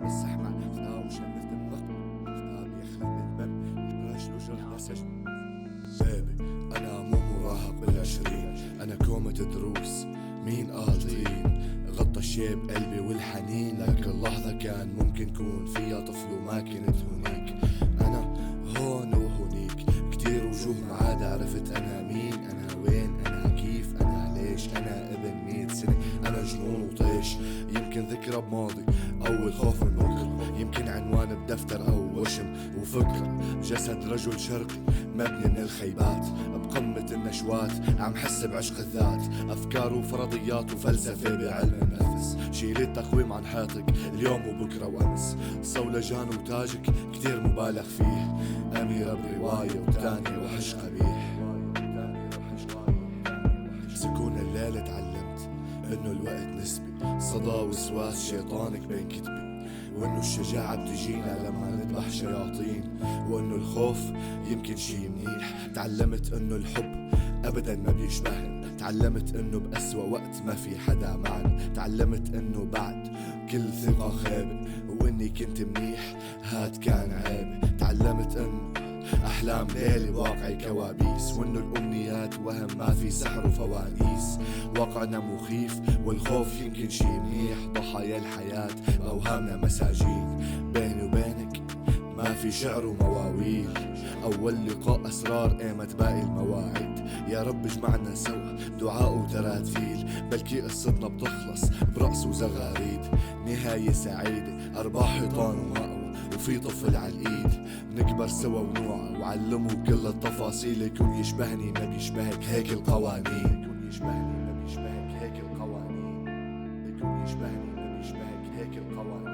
بالزحمة فتاة وشمت دمك فتاة بيخلم البن يبرج له جرح سجن. بيبي أنا مو مراهق بالعشرين، أنا كومة دروس مين قاطين غطى الشيب قلبي والحنين، لكن اللحظة كان ممكن كون فيها طفل وما كنت هونيك. أنا هون وهونيك كتير وجوه ما عاد عرفت أنا مين، أنا وين، أنا كيف، أنا ليش، أنا ابن 100 سنة، أنا جنون وطيش، يمكن ذكرى بماضي أو الخوف من بكرة، يمكن عنوان بدفتر أو وشم وفكرة، جسد رجل شرقي مبني من الخيبات بقمة النشوات، عم حس بعشق الذات، أفكار وفرضيات وفلسفة بعلم النفس، شيل التقويم عن حياتك اليوم وبكرة وأمس، صولجان وتاجك كتير مبالغ فيه، أميرة برواية وتاني وحش قبيح. سكون الليل تعلمت إنه الوقت نسبي، صدى وسواس شيطانك بين كتبي، وإنه الشجاعة بتجينا لما نذبح شياطين، وإنه الخوف يمكن شي منيح. تعلمت إنه الحب أبدا ما بيشبهن، تعلمت إنه بأسوأ وقت ما في حدا معنا، تعلمت إنه بعد كل ثقة خيبة وإني كنت منيح هاد كان عيب. تعلمت إنه أحلام ليلي واقعي كوابيس، وإنه الأمنيات وهم ما في سحر وفوانيس، واقعنا مخيف والخوف يمكن شي منيح، ضحايا الحياة بأوهامنا مساجين، بيني وبينك ما في شعر ومواويل، أول لقاء أسرار ايمت باقي المواعيد، يا رب اجمعنا سوا دعاء وتراتيل، بلكي قصتنا بتخلص برقص وزغاريد، نهاية سعيدة أرباح حيطان ومأوى وفي طفل عالإيد، نكبر سوا ونوعى وعلمه كل التفاصيل، يكون يشبهني ما بيشبهك هيك القوانين، يكون يشبهني ما بيشبهك هيك القوانين، يكون يشبهني ما بيشبهك هيك القوانين.